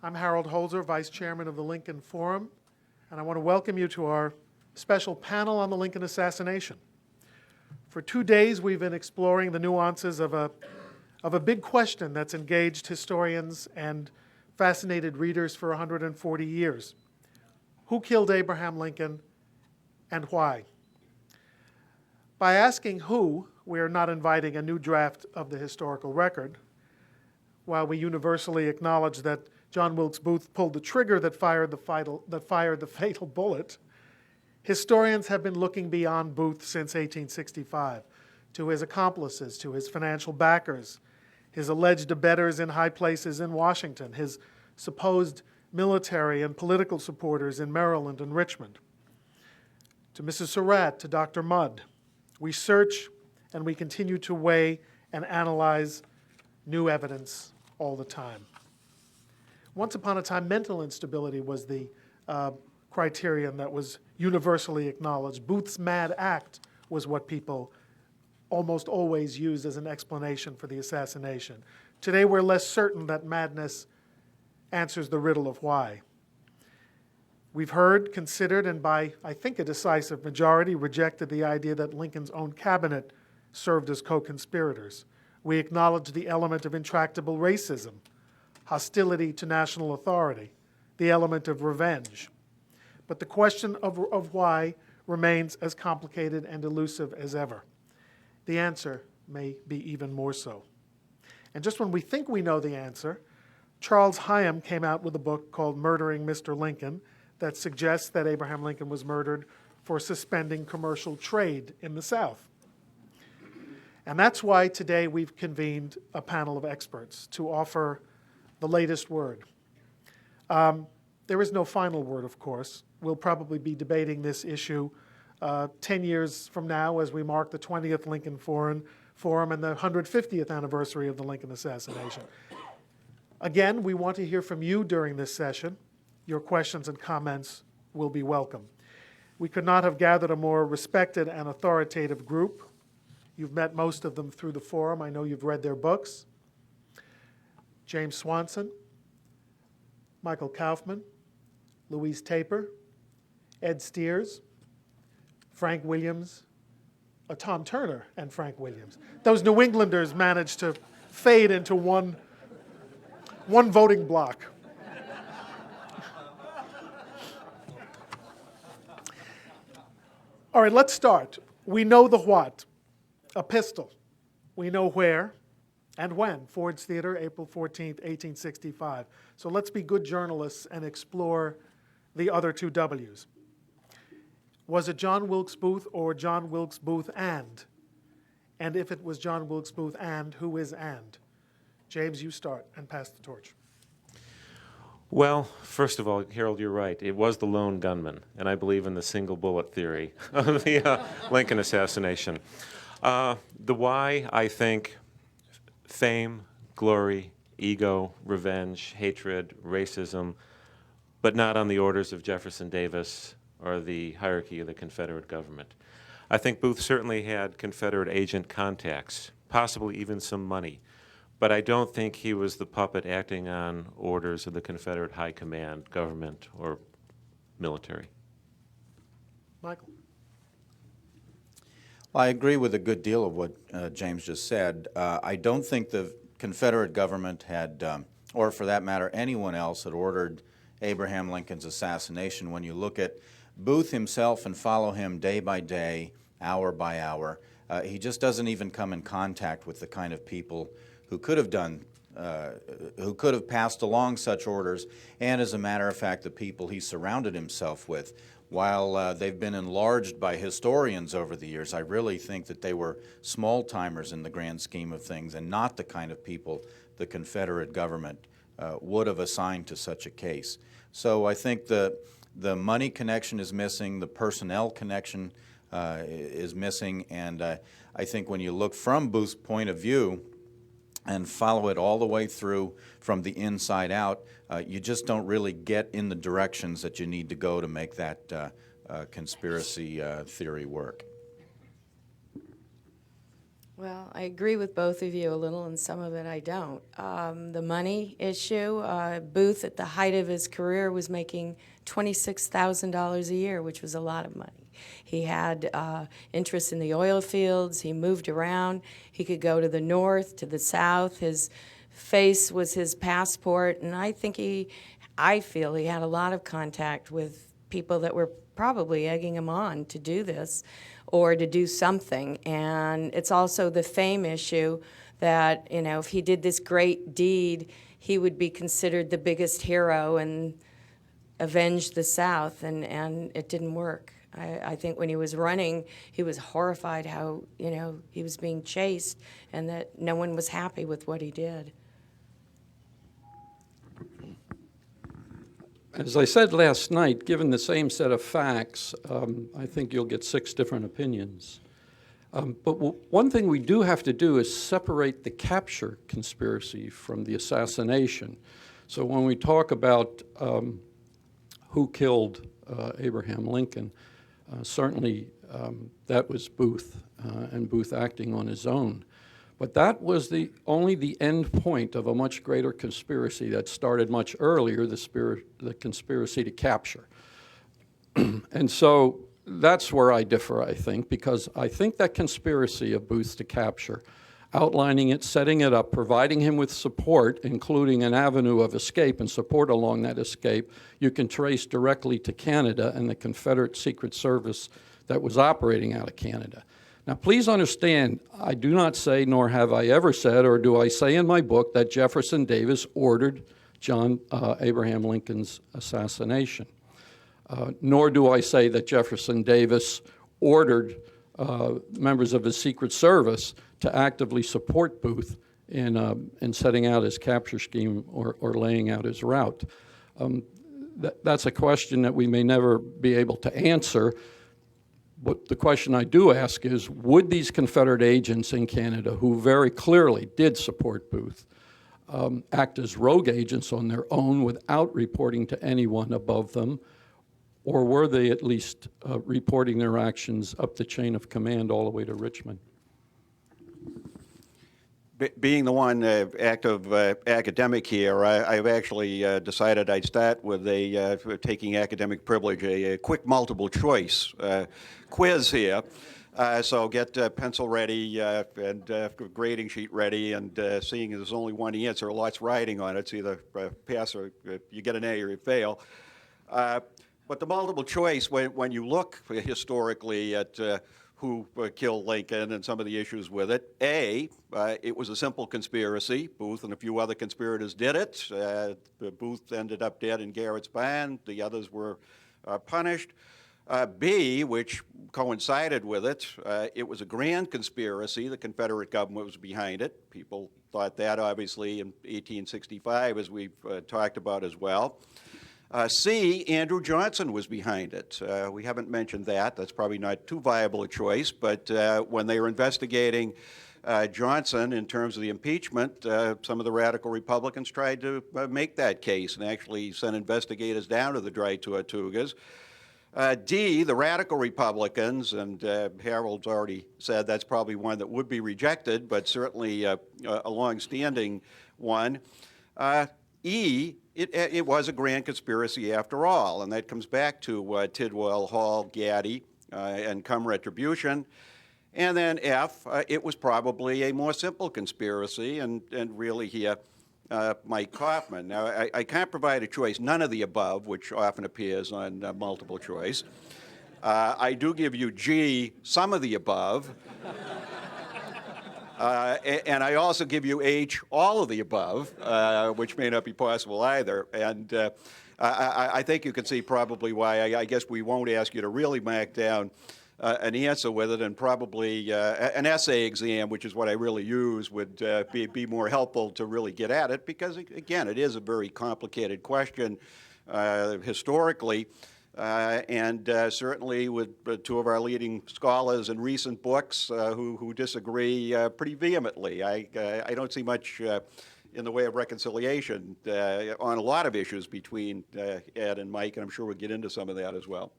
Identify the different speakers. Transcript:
Speaker 1: I'm Harold Holzer, Vice Chairman of the Lincoln Forum, and I want to welcome you to our special panel on the Lincoln assassination. For 2 days, we've been exploring the nuances of a big question that's engaged historians and fascinated readers for 140 years. Who killed Abraham Lincoln and why? By asking who, we are not inviting a new draft of the historical record. While we universally acknowledge that John Wilkes Booth pulled the trigger that fired the fatal bullet, historians have been looking beyond Booth since 1865, to his accomplices, to his financial backers, his alleged abettors in high places in Washington, his supposed military and political supporters in Maryland and Richmond, to Mrs. Surratt, to Dr. Mudd. We search and we continue to weigh and analyze new evidence all the time. Once upon a time, mental instability was the criterion that was universally acknowledged. Booth's mad act was what people almost always used as an explanation for the assassination. Today, we're less certain that madness answers the riddle of why. We've heard, considered, and by, I think, a decisive majority, rejected the idea that Lincoln's own cabinet served as co-conspirators. We acknowledge the element of intractable racism, hostility to national authority, the element of revenge. But the question of why remains as complicated and elusive as ever. The answer may be even more so. And just when we think we know the answer, Charles Hyam came out with a book called Murdering Mr. Lincoln that suggests that Abraham Lincoln was murdered for suspending commercial trade in the South. And that's why today we've convened a panel of experts to offer the latest word. There is no final word, of course. We'll probably be debating this issue 10 years from now as we mark the 20th Lincoln Forum and the 150th anniversary of the Lincoln assassination. Again, we want to hear from you during this session. Your questions and comments will be welcome. We could not have gathered a more respected and authoritative group. You've met most of them through the forum. I know you've read their books. James Swanson, Michael Kauffman, Louise Taper, Ed Steers, Frank Williams, Tom Turner and Frank Williams. Those New Englanders managed to fade into one voting block. All right, let's start. We know the what. A pistol. We know where and when. Ford's Theater, April 14th, 1865. So let's be good journalists and explore the other two W's. Was it John Wilkes Booth or John Wilkes Booth and? And if it was John Wilkes Booth and, who is and? James, you start and pass the torch.
Speaker 2: Well, first of all, Harold, you're right. It was the lone gunman, and I believe in the single bullet theory of the Lincoln assassination. The why, I think, fame, glory, ego, revenge, hatred, racism, but not on the orders of Jefferson Davis or the hierarchy of the Confederate government. I think Booth certainly had Confederate agent contacts, possibly even some money, but I don't think he was the puppet acting on orders of the Confederate high command, government, or military.
Speaker 1: Michael.
Speaker 3: Well, I agree with a good deal of what James just said. I don't think the Confederate government had, or for that matter, anyone else had ordered Abraham Lincoln's assassination. When you look at Booth himself and follow him day by day, hour by hour, he just doesn't even come in contact with the kind of people who could have passed along such orders, and as a matter of fact, the people he surrounded himself with. While they've been enlarged by historians over the years, I really think that they were small-timers in the grand scheme of things and not the kind of people the Confederate government would have assigned to such a case. So I think the money connection is missing, the personnel connection is missing, and I think when you look from Booth's point of view and follow it all the way through from the inside out, you just don't really get in the directions that you need to go to make that conspiracy theory work.
Speaker 4: Well, I agree with both of you a little, and some of it I don't. The money issue, Booth at the height of his career was making $26,000 a year, which was a lot of money. He had interest in the oil fields. He moved around. He could go to the north, to the south. His face was his passport, and I feel he had a lot of contact with people that were probably egging him on to do this or to do something. And it's also the fame issue that, you know, if he did this great deed, he would be considered the biggest hero and avenge the South, and it didn't work. I think when he was running, he was horrified how, you know, he was being chased and that no one was happy with what he did.
Speaker 5: As I said last night, given the same set of facts, I think you'll get 6 different opinions. But one thing we do have to do is separate the capture conspiracy from the assassination. So when we talk about who killed Abraham Lincoln, certainly that was Booth, and Booth acting on his own. But that was only the end point of a much greater conspiracy that started much earlier, the conspiracy to capture. And so that's where I differ, I think, because I think that conspiracy of Booth's to capture, outlining it, setting it up, providing him with support, including an avenue of escape and support along that escape, you can trace directly to Canada and the Confederate Secret Service that was operating out of Canada. Now, please understand, I do not say, nor have I ever said, or do I say in my book, that Jefferson Davis ordered Abraham Lincoln's assassination. Nor do I say that Jefferson Davis ordered members of his Secret Service to actively support Booth in setting out his capture scheme or laying out his route. That's a question that we may never be able to answer. But the question I do ask is, would these Confederate agents in Canada, who very clearly did support Booth, act as rogue agents on their own without reporting to anyone above them? Or were they at least reporting their actions up the chain of command all the way to Richmond?
Speaker 6: Being the one active academic here, I've actually decided I'd start with taking academic privilege, a quick multiple choice quiz here. So get pencil ready and grading sheet ready, and seeing there's only one answer, lots riding on it. It's either pass or you get an A or you fail. But the multiple choice, when you look historically at who killed Lincoln and some of the issues with it, A, it was a simple conspiracy. Booth and a few other conspirators did it. Booth ended up dead in Garrett's barn. The others were punished. B, which coincided with it, it was a grand conspiracy. The Confederate government was behind it. People thought that, obviously, in 1865, as we've talked about as well. C, Andrew Johnson was behind it. We haven't mentioned that. That's probably not too viable a choice, but when they were investigating Johnson in terms of the impeachment, some of the radical Republicans tried to make that case and actually sent investigators down to the Dry Tortugas. D, the radical Republicans, and Harold's already said that's probably one that would be rejected, but certainly a long-standing one. E, it was a grand conspiracy after all, and that comes back to Tidwell, Hall, Gaddy, and come retribution. And then F, it was probably a more simple conspiracy, and really here, Mike Kauffman. Now, I can't provide a choice, none of the above, which often appears on multiple choice. I do give you G, some of the above. And I also give you H, all of the above, which may not be possible either. And I think you can see probably why I guess we won't ask you to really mark down an answer with it, and probably an essay exam, which is what I really use, would be more helpful to really get at it, because, again, it is a very complicated question historically. And certainly with two of our leading scholars in recent books who disagree pretty vehemently. I don't see much in the way of reconciliation on a lot of issues between Ed and Mike, and I'm sure we'll get into some of that as well.